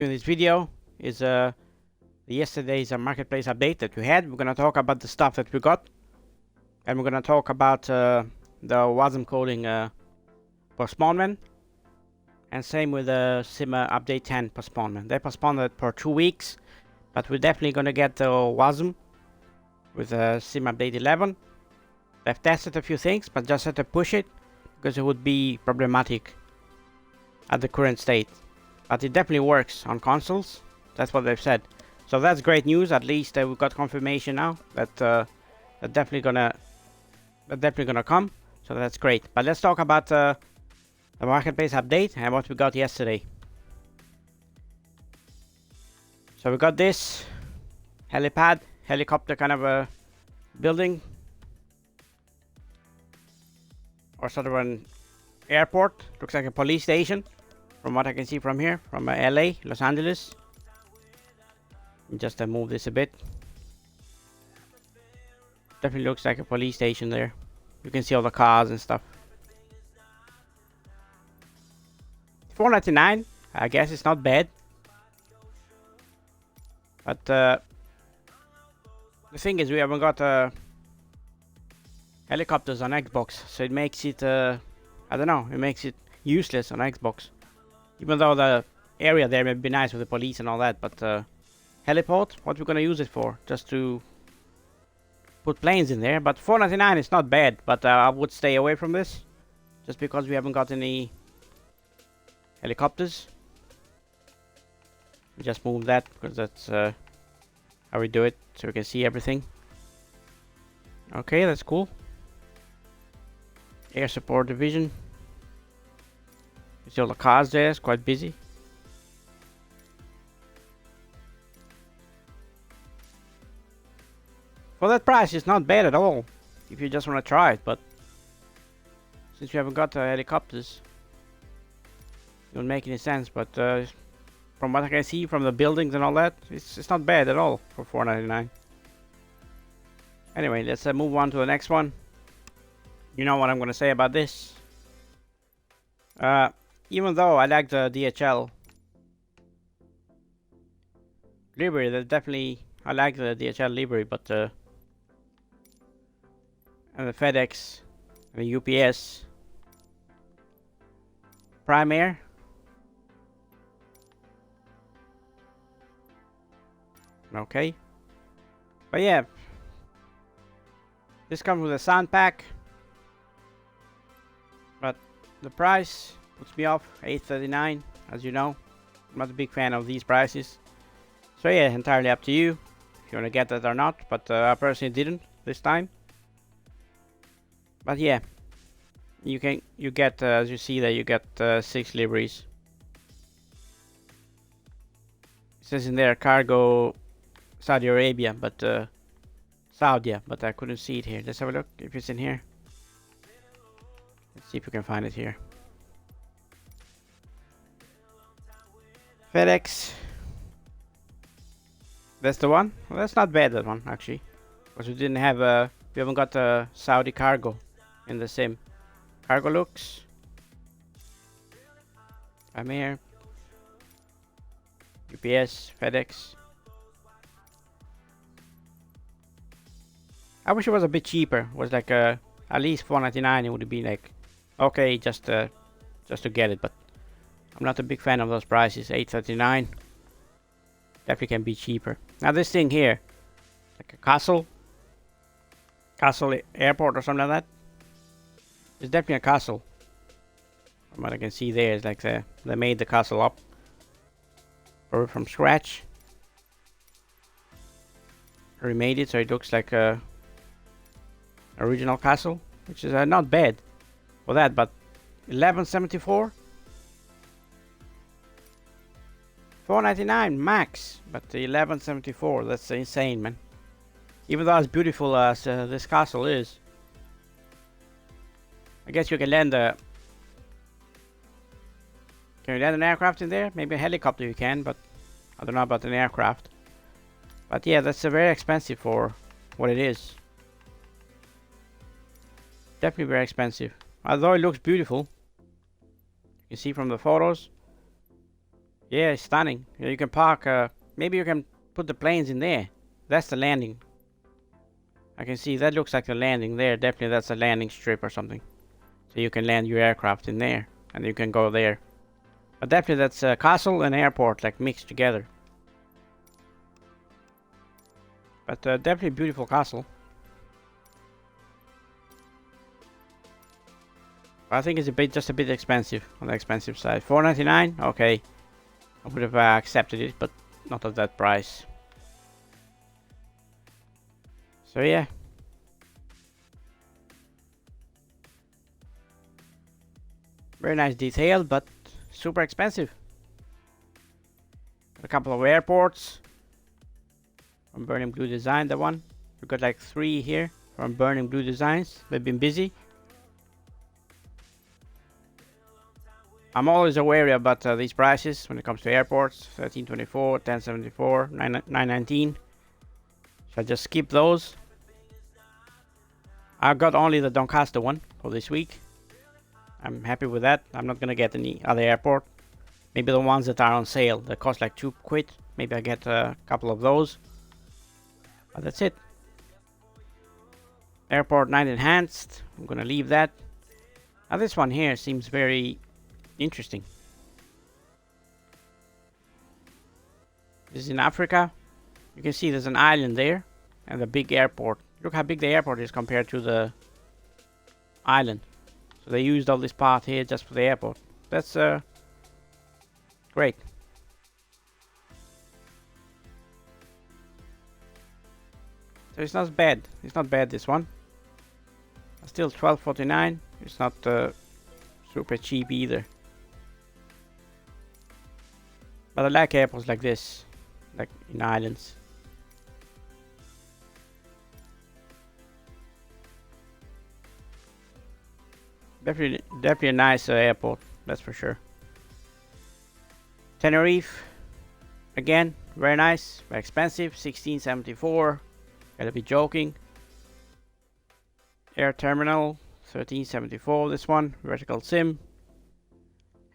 In this video is yesterday's marketplace update that we had. We're gonna talk about the stuff that we got, and we're gonna talk about the WASM coding postponement, and same with the Sim update 10 postponement. They postponed it for 2 weeks, but we're definitely gonna get the WASM with Sim update 11. They've tested a few things, but just had to push it because it would be problematic at the current state. But it definitely works on consoles. That's what they've said. So that's great news. At least we've got confirmation now that that's definitely gonna come. So that's great. But let's talk about the marketplace update and what we got yesterday. So we got this helicopter kind of a building, or sort of an airport. Looks like a police station. From what I can see from here, from LA, Los Angeles. Just move this a bit. Definitely looks like a police station there. You can see all the cars and stuff. $4.99. I guess it's not bad. But the thing is, we haven't got helicopters on Xbox, so it makes it I don't know. It makes it useless on Xbox. Even though the area there may be nice with the police and all that, but heliport, what we're gonna use it for? Just to put planes in there. But $4.99 is not bad, but I would stay away from this, just because we haven't got any helicopters. Just move that because that's how we do it, so we can see everything. Okay, that's cool. Air support division. You see all the cars there, it's quite busy. For that price, it's not bad at all, if you just want to try it, but since you haven't got helicopters, it won't make any sense, but from what I can see from the buildings and all that, it's not bad at all for $4.99. Anyway, let's move on to the next one. You know what I'm going to say about this. Even though I like the DHL livery, that definitely I like the DHL livery, but and the FedEx and the UPS Prime Air. Okay, but yeah, this comes with a sound pack, but the price puts me off. $8.39, as you know. I'm not a big fan of these prices. So yeah, entirely up to you if you want to get that or not, but I personally didn't this time. But yeah, you get as you see there, you get 6 liveries. It says in there cargo Saudi Arabia, but Saudi, but I couldn't see it here. Let's have a look if it's in here. Let's see if we can find it here. FedEx. That's the one. Well, that's not bad, that one actually, because we didn't have we haven't got a Saudi cargo in the sim. Cargo looks. I'm here. UPS, FedEx. I wish it was a bit cheaper. It was like at least $4.99. It would be like okay, just to get it, but I'm not a big fan of those prices. $8.39 definitely can be cheaper. Now this thing here, like a castle airport or something like that. It's definitely a castle. From what I can see there is like they made the castle up or from scratch. Remade it so it looks like a original castle, which is not bad for that, but $11.74. $4.99 max, but the $11.74, that's insane, man. Even though as beautiful as this castle is, I guess you can land can you land an aircraft in there? Maybe a helicopter you can, but I don't know about an aircraft. But yeah, that's very expensive for what it is. Definitely very expensive. Although it looks beautiful. You see from the photos, Yeah, it's stunning. You can park, maybe you can put the planes in there. That's the landing. I can see that looks like the landing there. Definitely that's a landing strip or something. So you can land your aircraft in there and you can go there. But definitely that's a castle and airport like mixed together. But definitely beautiful castle. I think it's just a bit expensive, on the expensive side. $4.99? Okay. I would have accepted it, but not at that price. So yeah. Very nice detail, but super expensive. A couple of airports. From Burning Blue Design, the one. We've got like 3 here from Burning Blue Designs. They've been busy. I'm always wary about these prices when it comes to airports. 1324, 1074, 919. Should I just skip those? I got only the Doncaster one for this week. I'm happy with that. I'm not gonna get any other airport. Maybe the ones that are on sale that cost like £2. Maybe I get a couple of those. But that's it. Airport Night Enhanced. I'm gonna leave that. Now this one here seems very interesting. This is in Africa. You can see there's an island there and a big airport. Look how big the airport is compared to the island. So they used all this part here just for the airport. That's great. So it's not bad. It's not bad, this one. Still $12.49. It's not super cheap either. But I like airports like this, like in islands. Definitely a nice airport, that's for sure. Tenerife, again, very nice, very expensive, $16.74. Gotta be joking. Air Terminal, $13.74. This one, vertical sim,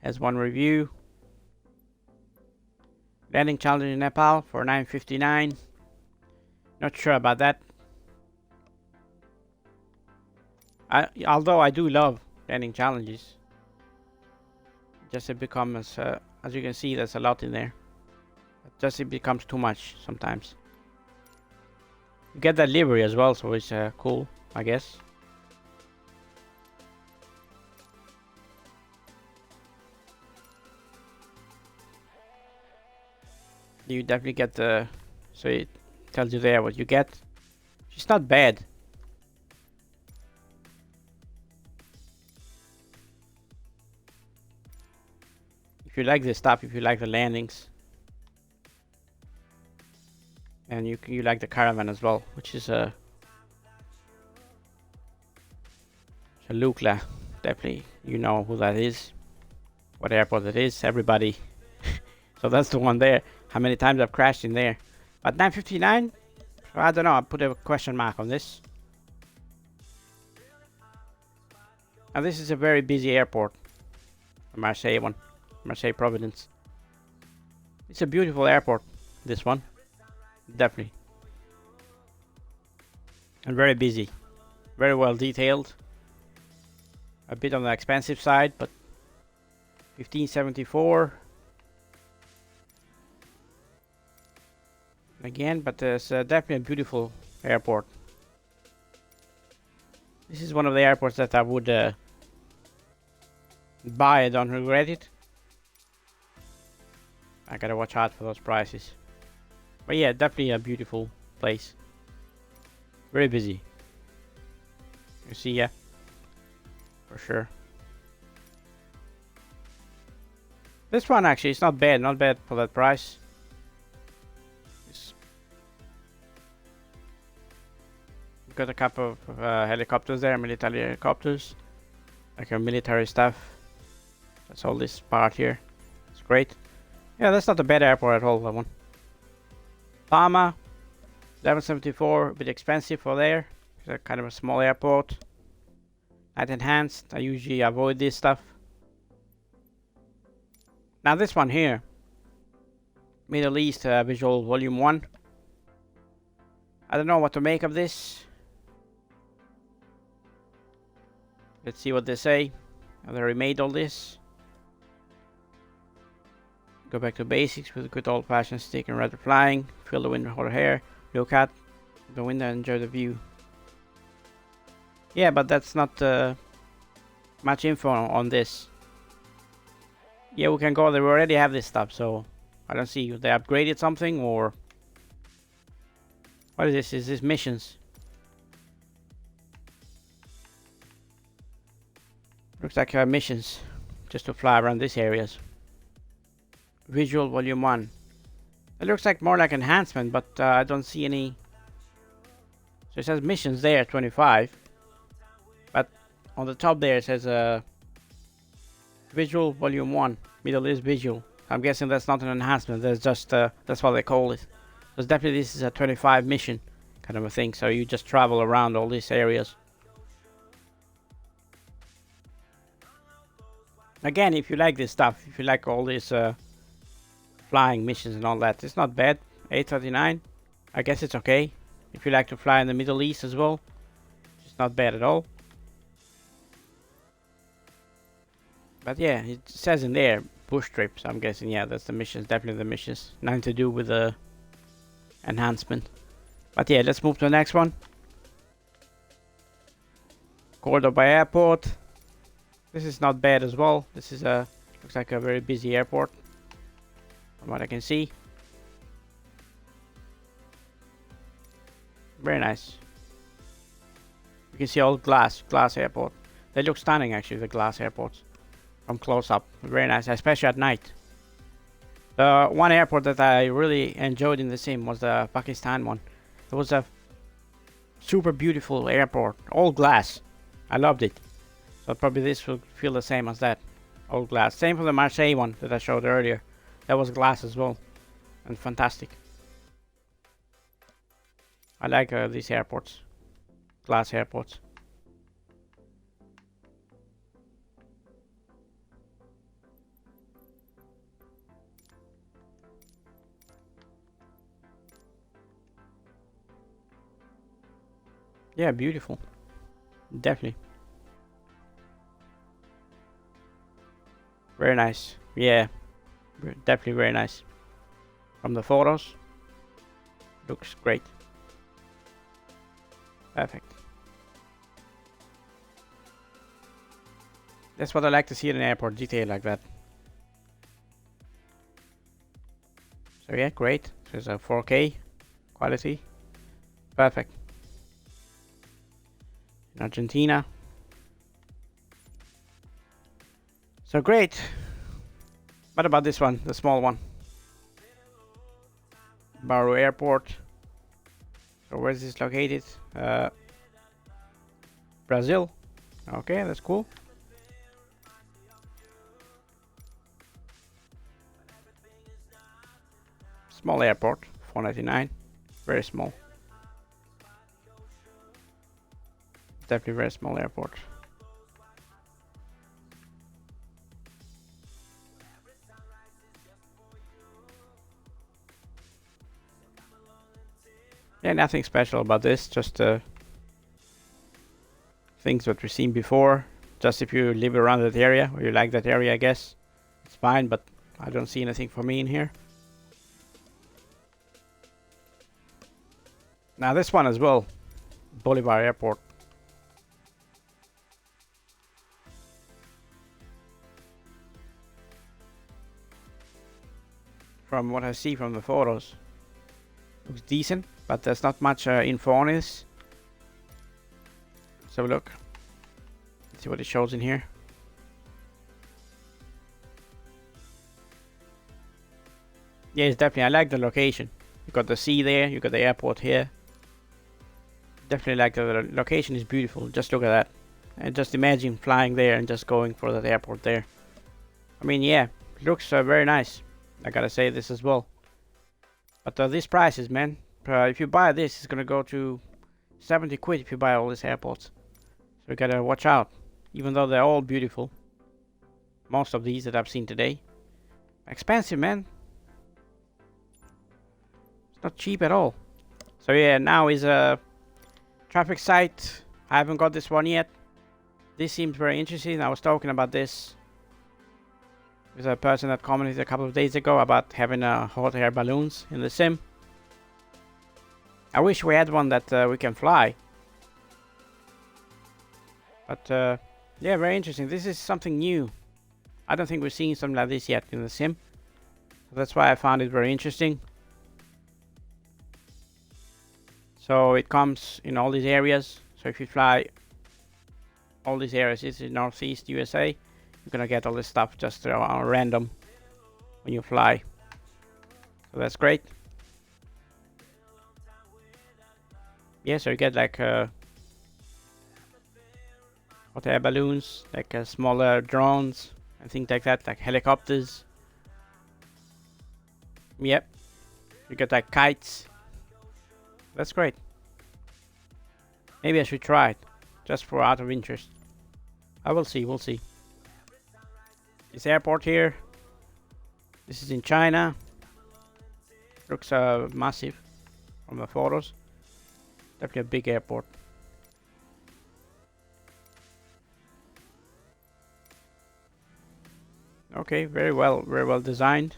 has one review. Landing challenge in Nepal for $9.59. Not sure about that. Although I do love landing challenges, just it becomes, as you can see, there's a lot in there. Just it becomes too much sometimes. You get that livery as well, so it's cool, I guess. You definitely get the, so it tells you there what you get. It's not bad. If you like this stuff, if you like the landings, and you like the caravan as well, which is a Lukla, definitely you know who that is, what airport it is, everybody. So that's the one there. How many times I've crashed in there? But 9.59, I don't know. I put a question mark on this. And this is a very busy airport, the Marseille one, Marseille Providence. It's a beautiful airport, this one, definitely, and very busy, very well detailed. A bit on the expensive side, but $15.74. Again, but it's definitely a beautiful airport. This is one of the airports that I would buy. I don't regret it. I gotta watch out for those prices. But yeah, definitely a beautiful place. Very busy. You see, yeah, for sure. This one actually is not bad. Not bad for that price. Got a couple of helicopters there, military helicopters, like a military stuff. That's all this part here. It's great. Yeah, that's not a bad airport at all, that one. Palma, 11.74, a bit expensive for there. It's a kind of a small airport. Night enhanced. I usually avoid this stuff. Now this one here, Middle East Visual Volume 1. I don't know what to make of this. Let's see what they say. Have they remade all this? Go back to basics with a good old-fashioned stick and rather flying. Fill the window with hair. Look at the window and enjoy the view. Yeah, but that's not much info on this. Yeah, we can go there. We already have this stuff, so I don't see if they upgraded something or... What is this? Is this missions? Looks like missions. Just to fly around these areas. Visual Volume 1. It looks like more like enhancement, but I don't see any... So it says missions there, 25. But on the top there it says Visual Volume 1. Middle East Visual. I'm guessing that's not an enhancement, that's just... that's what they call it. So definitely this is a 25 mission kind of a thing. So you just travel around all these areas. Again, if you like this stuff, if you like all these flying missions and all that, it's not bad. 839, I guess it's okay. If you like to fly in the Middle East as well, it's not bad at all. But yeah, it says in there bush trips. I'm guessing yeah, that's the missions, definitely the missions. Nothing to do with the enhancement. But yeah, let's move to the next one. Cordoba Airport. This is not bad as well. This is a looks like a very busy airport from what I can see. Very nice. You can see all glass airport. They look stunning actually, the glass airports from close up. Very nice, especially at night. The one airport that I really enjoyed in the sim was the Pakistan one. It was a super beautiful airport, all glass. I loved it. So probably this will feel the same as that. All glass. Same for the Marseille one that I showed earlier. That was glass as well. And fantastic. I like these airports. Glass airports. Yeah, beautiful. Definitely. Very nice. Yeah, definitely very nice. From the photos, looks great. Perfect. That's what I like to see in an airport, detail like that. So yeah, great. There's a 4K quality. Perfect. In Argentina. So great. What about this one, the small one? Barrow Airport. So where is this located? Brazil. Okay, that's cool. Small airport, 499. Very small. Definitely very small airport. Yeah, nothing special about this, just things that we've seen before. Just if you live around that area, or you like that area, I guess it's fine, but I don't see anything for me in here. Now this one as well, Bolivar Airport. From what I see from the photos, looks decent, but there's not much info on this. Let's have a look. Let's see what it shows in here. Yeah, it's definitely, I like the location. You got the sea there, you got the airport here. Definitely like the location is beautiful. Just look at that. And just imagine flying there and just going for that airport there. I mean, yeah, it looks very nice. I gotta say this as well. But these prices, man, if you buy this, it's gonna go to 70 quid if you buy all these airports. So you gotta watch out. Even though they're all beautiful, most of these that I've seen today, expensive, man. not cheap at all. So yeah, now is a traffic sight. I haven't got this one yet. This seems very interesting. I was talking about this with a person that commented a couple of days ago about having hot air balloons in the sim. I wish we had one that we can fly. But yeah, very interesting. This is something new. I don't think we've seen something like this yet in the sim. So that's why I found it very interesting. So it comes in all these areas. So if you fly all these areas, this is Northeast USA, you're gonna get all this stuff just random when you fly. So that's great. Yeah, so you get like hot air balloons, like smaller drones and things like that, like helicopters. Yep, you get like kites. That's great. Maybe I should try it, just for out of interest. I will see, we'll see. This airport here, this is in China. Looks massive from the photos. Definitely a big airport. Okay, very well designed.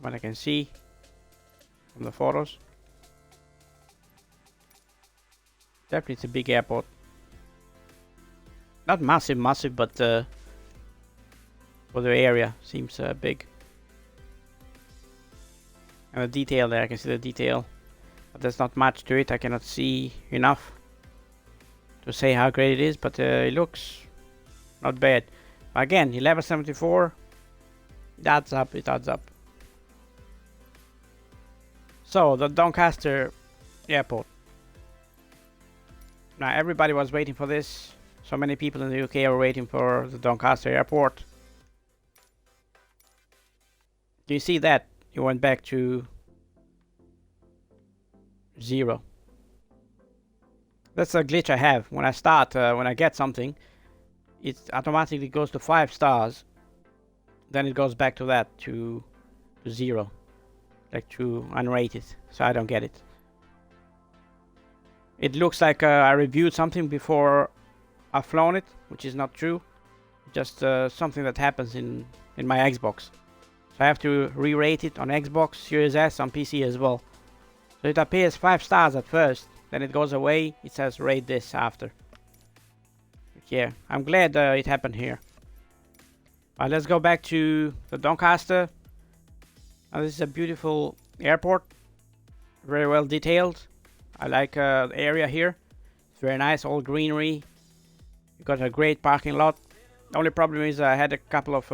What I can see from the photos. Definitely it's a big airport. Not massive, but for the area seems big. And the detail there, I can see the detail. But there's not much to it. I cannot see enough to say how great it is, but it looks not bad. Again, 1174. It adds up, it adds up. So, the Doncaster airport. Now, everybody was waiting for this. So many people in the UK are waiting for the Doncaster airport. Do you see that? It went back to 0. That's a glitch I have. When I start, when I get something, it automatically goes to 5 stars. Then it goes back to that, to 0. Like to unrated. So I don't get it. It looks like I reviewed something before I've flown it, which is not true. Just something that happens in my Xbox. So I have to re-rate it on Xbox, Series S, on PC as well. So it appears 5 stars at first, then it goes away, it says rate this after. But yeah, I'm glad it happened here. Alright, let's go back to the Doncaster. Now this is a beautiful airport, very well detailed. I like the area here, it's very nice, all greenery. You got a great parking lot. The only problem is I had a couple of,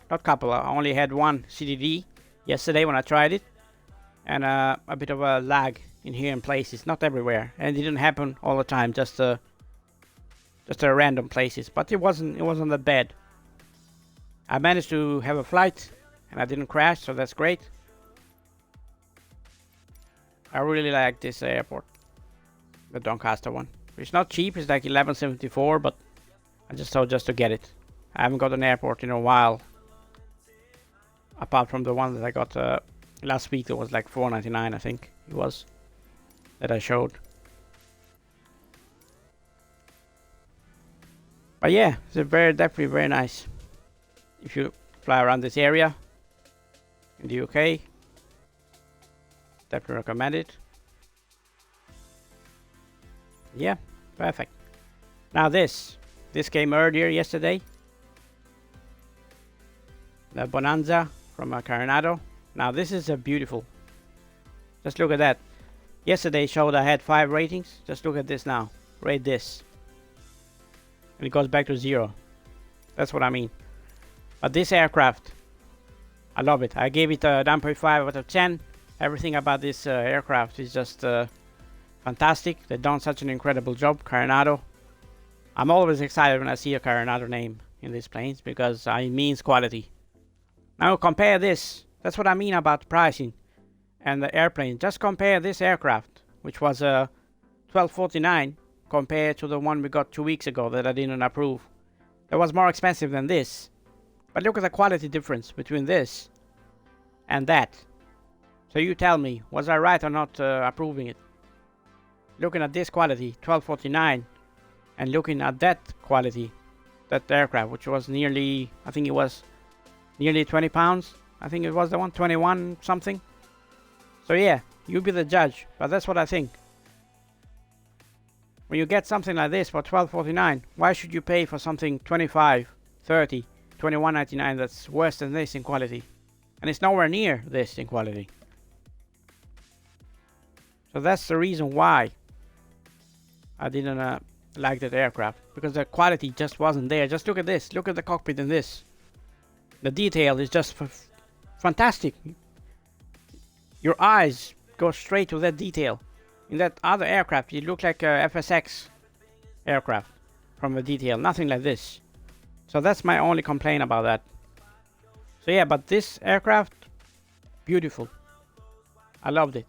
not couple, I only had one CDD yesterday when I tried it. And a bit of a lag in here in places, not everywhere. And it didn't happen all the time, just random places. But it wasn't that bad. I managed to have a flight and I didn't crash, so that's great. I really like this airport, the Doncaster one. It's not cheap, it's like 1174, but I just thought just to get it. I haven't got an airport in a while, apart from the one that I got last week. That was like $4.99, I think it was, that I showed. But yeah, it's definitely very nice. If you fly around this area in the UK, definitely recommend it. Yeah, perfect. Now this came earlier yesterday. The Bonanza from Coronado. Now this is a beautiful. Just look at that. Yesterday showed I had 5 ratings. Just look at this now. Rate this. And it goes back to 0. That's what I mean. But this aircraft, I love it. I gave it a 9.5 out of 10. Everything about this aircraft is just fantastic. They've done such an incredible job. Coronado. I'm always excited when I see a Coronado name in these planes because it means quality. Now compare this. That's what I mean about pricing and the airplane. Just compare this aircraft, which was $1249, compared to the one we got 2 weeks ago that I didn't approve. That was more expensive than this. But look at the quality difference between this and that. So you tell me, was I right or not approving it? Looking at this quality, 1249, and looking at that quality, that aircraft, which was nearly, I think it was nearly 20 pounds. I think it was the one, 21 something. So yeah, you be the judge, but that's what I think. When you get something like this for 1249, why should you pay for something 25, 30, 21.99 that's worse than this in quality? And it's nowhere near this in quality. So that's the reason why I didn't like that aircraft, because the quality just wasn't there. Just look at this, look at the cockpit in this. The detail is just fantastic. Your eyes go straight to that detail. In that other aircraft, it looked like a FSX aircraft from the detail, nothing like this. So that's my only complaint about that. So yeah, but this aircraft, beautiful. I loved it.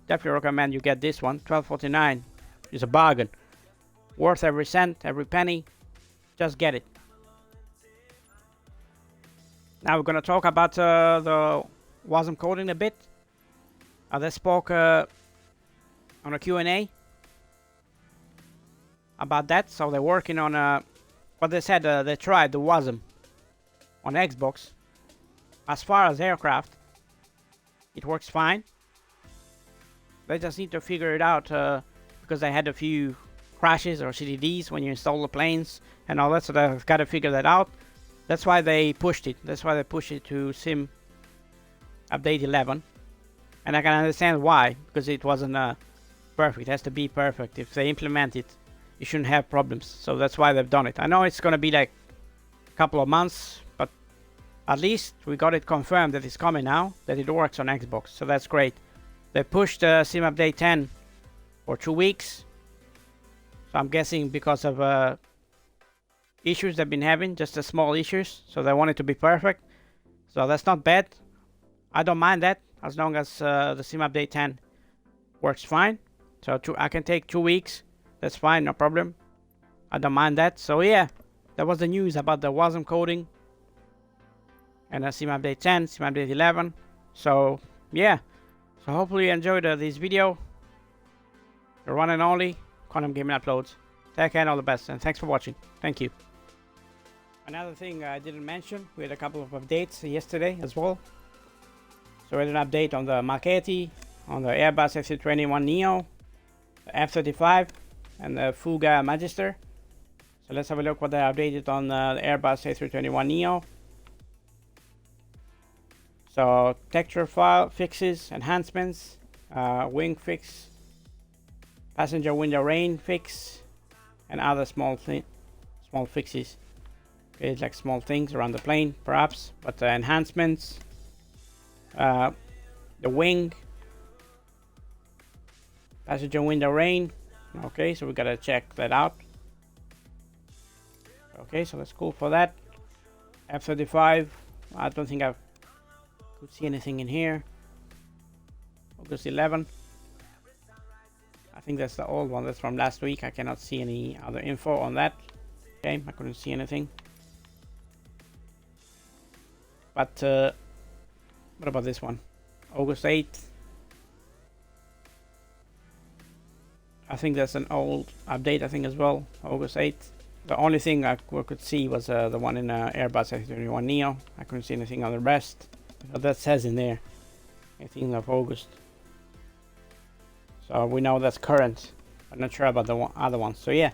Definitely recommend you get this one. 1249 is a bargain. Worth every cent, every penny. Just get it. Now we're going to talk about the WASM coding a bit. They spoke on a Q&A about that. So they're working on what they said. They tried the WASM on Xbox. As far as aircraft, it works fine. They just need to figure it out because they had a few crashes or CDDs when you install the planes and all that. So they've got to figure that out. That's why they pushed it. That's why they pushed it to Sim Update 11. And I can understand why, because it wasn't perfect. It has to be perfect. If they implement it, you shouldn't have problems. So that's why they've done it. I know it's going to be like a couple of months, but at least we got it confirmed that it's coming now, that it works on Xbox. So that's great. They pushed Sim Update 10 for 2 weeks. So I'm guessing because of issues they've been having, just the small issues. So they want it to be perfect. So that's not bad. I don't mind that, as long as the Sim Update 10 works fine. So I can take 2 weeks. That's fine, no problem. I don't mind that. So yeah, that was the news about the WASM coding and Sim Update 10, Sim Update 11. So yeah, so hopefully you enjoyed this video. The one and only Quantum Gaming Uploads. Take care and all the best, and thanks for watching. Thank you. Another thing I didn't mention, we had a couple of updates yesterday as well. So we had an update on the Marchetti, on the Airbus A321neo, the F-35, and the Fuga Magister. So let's have a look what they updated on the Airbus A321neo. So texture file fixes, enhancements, wing fix, passenger window rain fix, and other small fixes. Okay, it's like small things around the plane, perhaps, but the enhancements, the wing, passenger window rain. Okay, so we gotta check that out. Okay, so that's cool for that. F-35, I don't think I could see anything in here. August 11. I think that's the old one, that's from last week. I cannot see any other info on that. Okay, I couldn't see anything. But what about this one? August 8th. I think that's an old update, I think, as well. August 8th. The only thing I could see was the one in Airbus A321neo. I couldn't see anything on the rest. So that says in there 18th of August. So we know that's current. I'm not sure about the other ones. So yeah,